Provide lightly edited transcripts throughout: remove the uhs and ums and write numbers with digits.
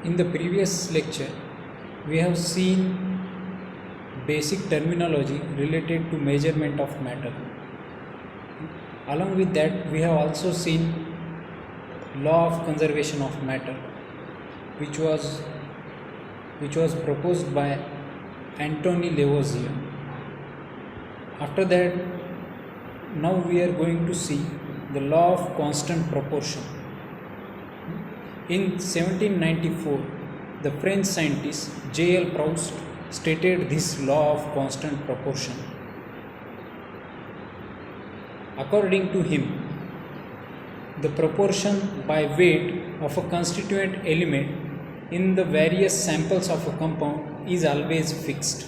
In the previous lecture, we have seen basic terminology related to measurement of matter. Along with that, we have also seen law of conservation of matter, which was proposed by Antony Lavoisier. After that, now we are going to see the law of constant proportion. In 1794, the French scientist J.L. Proust stated this law of constant proportion. According to him, the proportion by weight of a constituent element in the various samples of a compound is always fixed.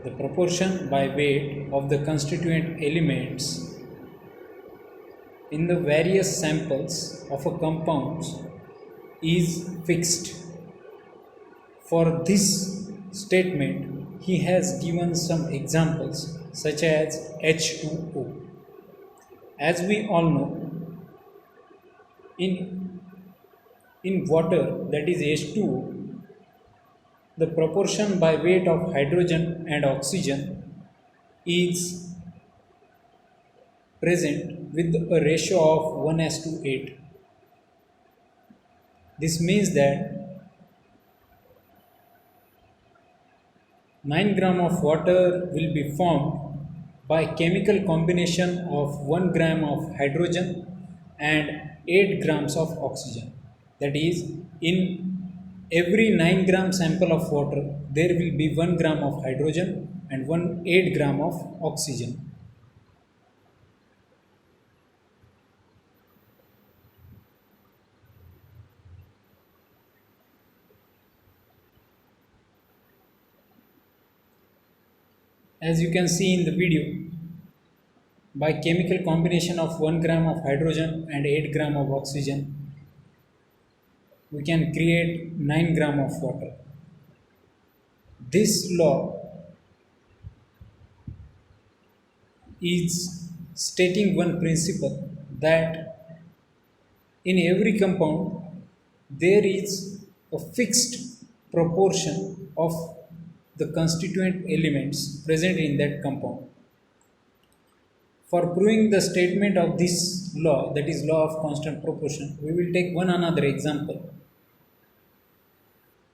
The proportion by weight of the constituent elements in the various samples of a compound is fixed. For this statement, he has given some examples such as H2O. As we all know, in water, that is H2O, the proportion by weight of hydrogen and oxygen is present with a ratio of 1:8. This means that 9 gram of water will be formed by chemical combination of 1 gram of hydrogen and 8 grams of oxygen. That is, in every 9 gram sample of water, there will be 1 gram of hydrogen and 8 gram of oxygen. As you can see in the video, by chemical combination of 1 gram of hydrogen and 8 gram of oxygen, we can create 9 gram of water. This law is stating one principle, that in every compound there is a fixed proportion of the constituent elements present in that compound. For proving the statement of this law, that is law of constant proportion, we will take one another example.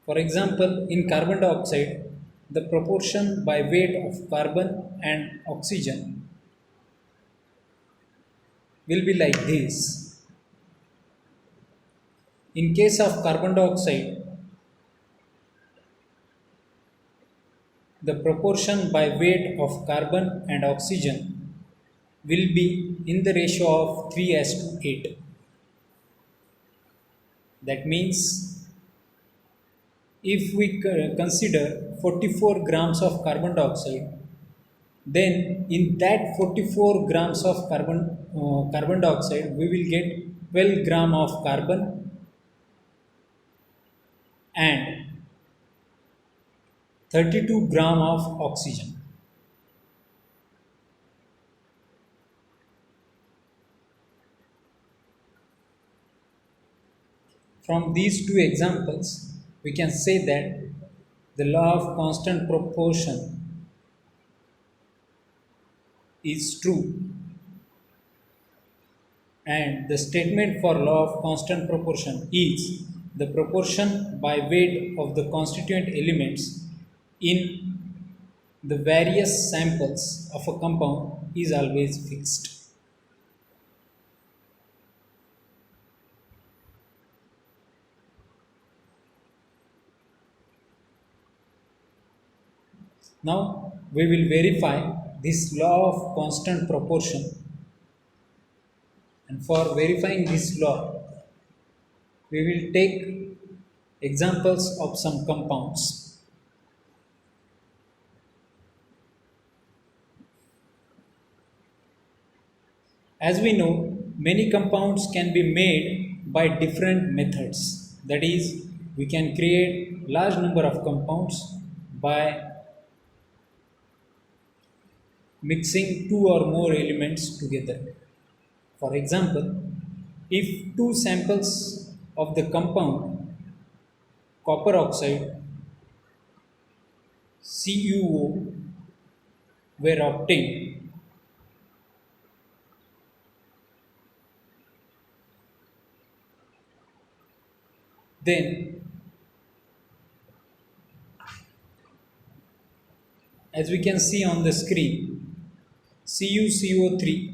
For example, in carbon dioxide, the proportion by weight of carbon and oxygen will be like this. In case of carbon dioxide, the proportion by weight of carbon and oxygen will be in the ratio of 3:8. That means if we consider 44 grams of carbon dioxide, then in that 44 grams of carbon dioxide, we will get 12 gram of carbon and 32 gram of oxygen. From these two examples, we can say that the law of constant proportion is true, and the statement for law of constant proportion is the proportion by weight of the constituent elements in the various samples of a compound is always fixed. Now we will verify this law of constant proportion, and for verifying this law, we will take examples of some compounds. As we know, many compounds can be made by different methods. That is, we can create large number of compounds by mixing two or more elements together. For example, If two samples of the compound copper oxide CuO were obtained, then as we can see on the screen, CuCO3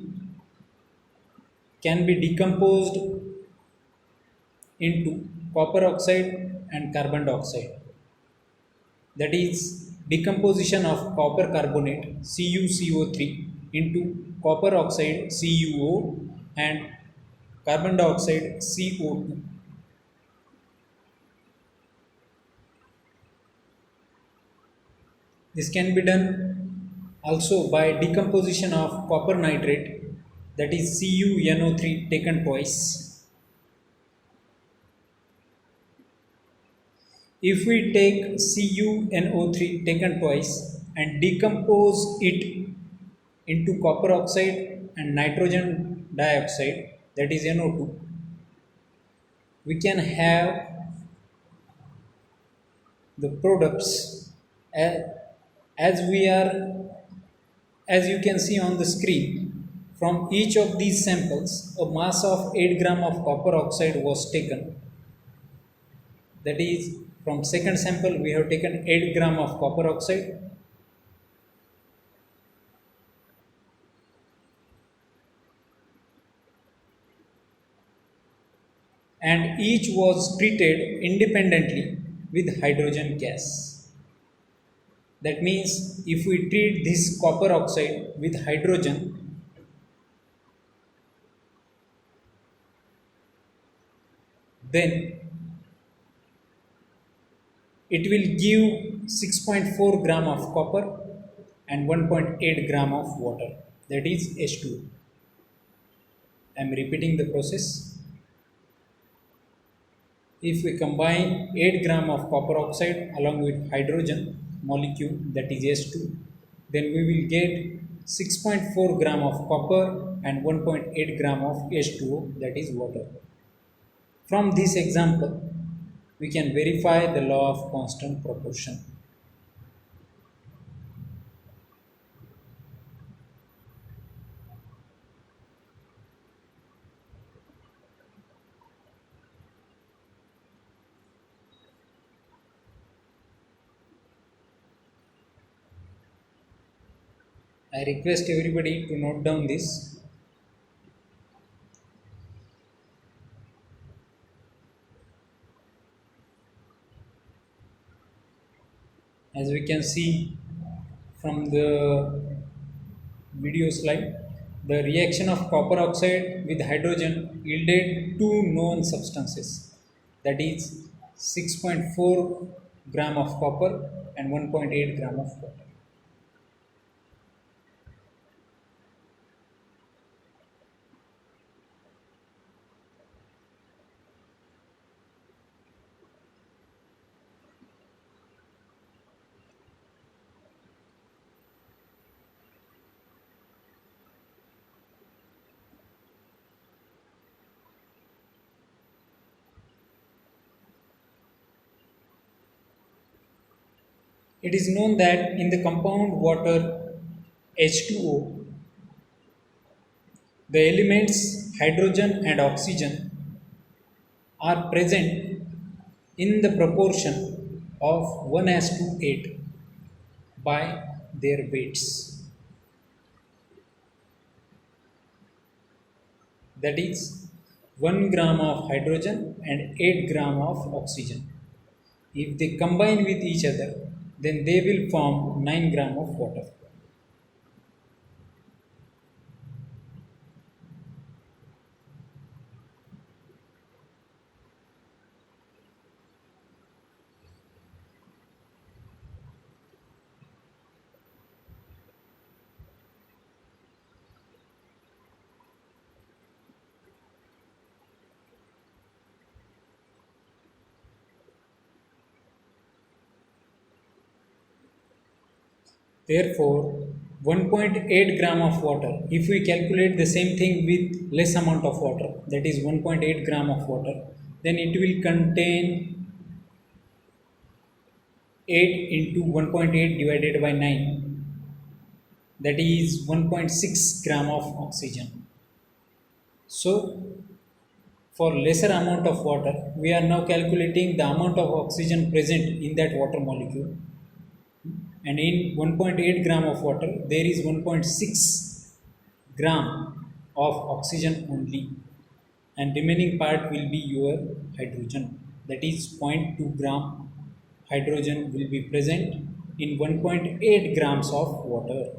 can be decomposed into copper oxide and carbon dioxide. That is decomposition of copper carbonate CuCO3 into copper oxide CuO and carbon dioxide CO2. This can be done also by decomposition of copper nitrate, that is CuNO3 taken twice. If we take CuNO3 taken twice and decompose it into copper oxide and nitrogen dioxide, that is NO2, we can have the products as we are, as you can see on the screen. From each of these samples, a mass of 8 gram of copper oxide was taken. That is, from second sample we have taken 8 gram of copper oxide, and each was treated independently with hydrogen gas. That means if we treat this copper oxide with hydrogen, then it will give 6.4 gram of copper and 1.8 gram of water, that is H2O. I am repeating the process. If we combine 8 gram of copper oxide along with hydrogen molecule, that is H2, then we will get 6.4 gram of copper and 1.8 gram of H2O, that is water. From this example, we can verify the law of constant proportion. I request everybody to note down this. As we can see from the video slide, the reaction of copper oxide with hydrogen yielded two known substances, that is 6.4 gram of copper and 1.8 gram of water. It is known that in the compound water H2O, the elements hydrogen and oxygen are present in the proportion of 1:8 by their weights. That is 1 gram of hydrogen and 8 gram of oxygen. If they combine with each other, then they will form 9 gram of water. Therefore, 1.8 gram of water. If we calculate the same thing with less amount of water, that is 1.8 gram of water, then it will contain 8 into 1.8 divided by 9, that is 1.6 gram of oxygen. So for lesser amount of water, we are now calculating the amount of oxygen present in that water molecule, and in 1.8 gram of water there is 1.6 gram of oxygen only, and remaining part will be your hydrogen, that is 0.2 gram hydrogen will be present in 1.8 grams of water.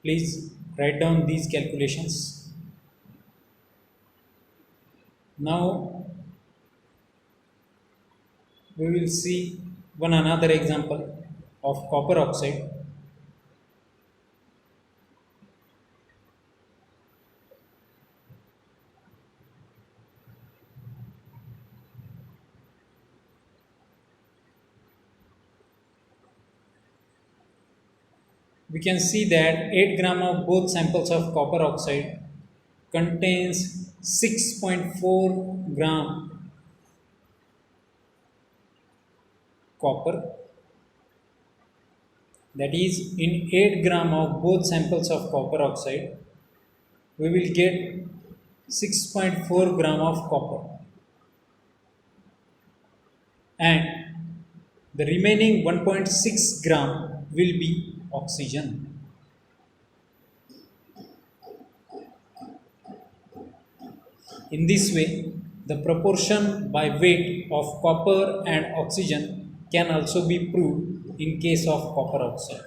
Please write down these calculations. Now we will see one another example of copper oxide. We can see that 8 gram of both samples of copper oxide contains 6.4 gram copper, that is in 8 gram of both samples of copper oxide we will get 6.4 gram of copper, and the remaining 1.6 gram will be oxygen. In this way, the proportion by weight of copper and oxygen can also be proved in case of copper oxide.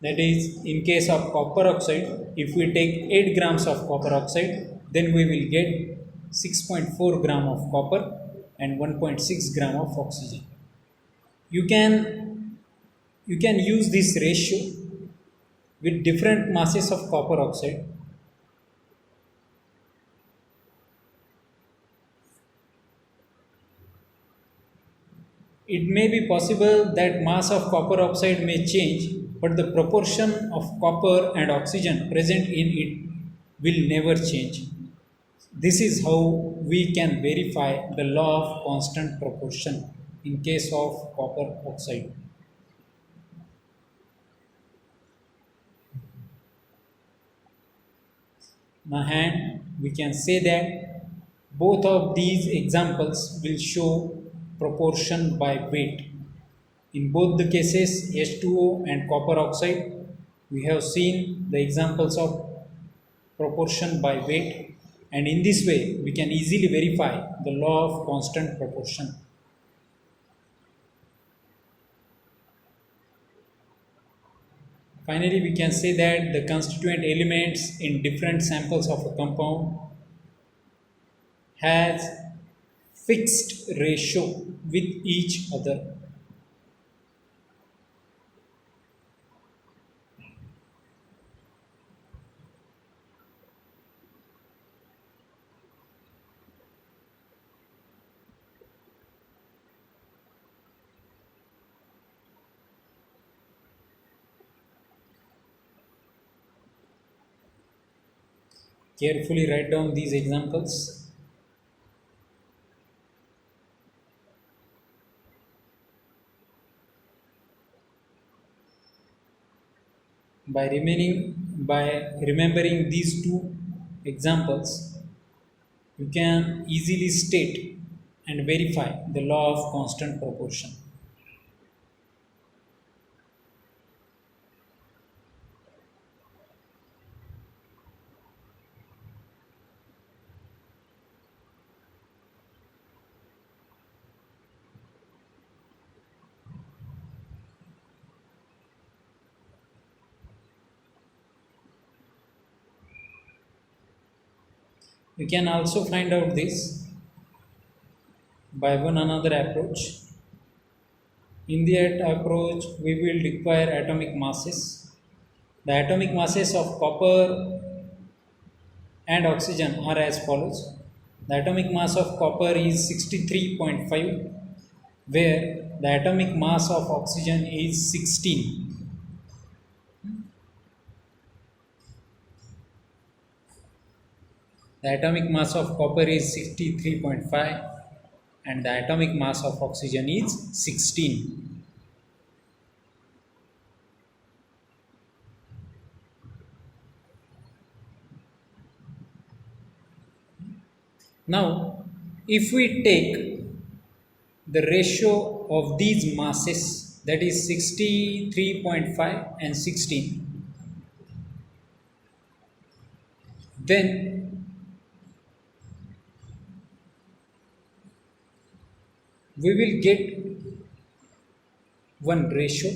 That is, in case of copper oxide, if we take 8 grams of copper oxide, then we will get 6.4 gram of copper and 1.6 gram of oxygen. You can use this ratio with different masses of copper oxide. It may be possible that mass of copper oxide may change, but the proportion of copper and oxygen present in it will never change. This is how we can verify the law of constant proportion in case of copper oxide. Now, we can say that both of these examples will show proportion by weight. In both the cases, H2O and copper oxide, we have seen the examples of proportion by weight, and in this way we can easily verify the law of constant proportion. Finally, we can say that the constituent elements in different samples of a compound has fixed ratio with each other. Carefully write down these examples. By remembering these two examples, you can easily state and verify the law of constant proportion. You can also find out this by one another approach. In that approach, we will require atomic masses. The atomic masses of copper and oxygen are as follows: The atomic mass of copper is 63.5, where the atomic mass of oxygen is 16. The atomic mass of copper is 63.5 and the atomic mass of oxygen is 16. Now, if we take the ratio of these masses, that is 63.5 and 16, then we will get one ratio,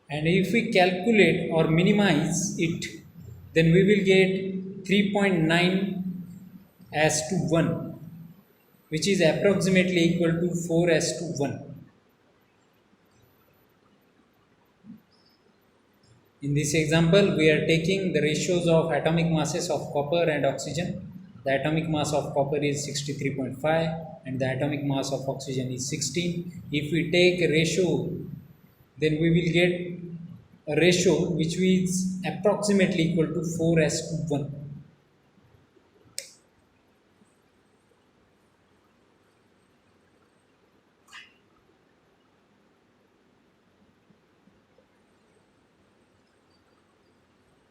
and if we calculate or minimize it, then we will get 3.9 as to 1, which is approximately equal to 4 as to 1. In this example, we are taking the ratios of atomic masses of copper and oxygen. The atomic mass of copper is 63.5 and the atomic mass of oxygen is 16. If we take a ratio, then we will get a ratio which is approximately equal to 4 as to 1.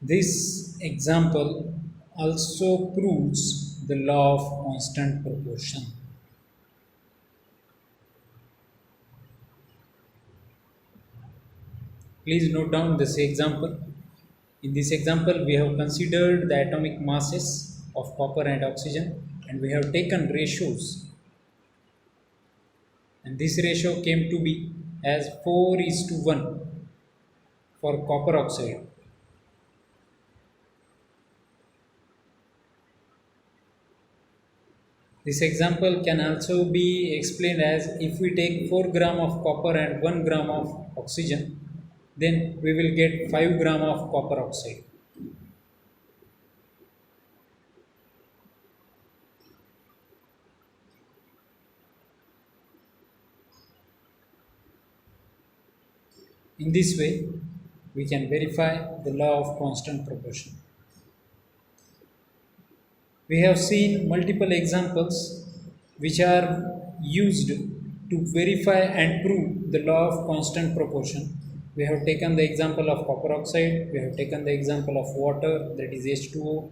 This example also proves the law of constant proportion. Please note down this example. In this example, we have considered the atomic masses of copper and oxygen and we have taken ratios. And this ratio came to be as 4 is to 1 for copper oxide. This example can also be explained as if we take 4 gram of copper and 1 gram of oxygen, then we will get 5 gram of copper oxide. In this way, we can verify the law of constant proportion. We have seen multiple examples which are used to verify and prove the law of constant proportion. We have taken the example of copper oxide, we have taken the example of water, that is H2O.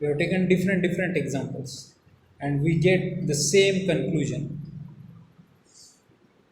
We have taken different examples and we get the same conclusion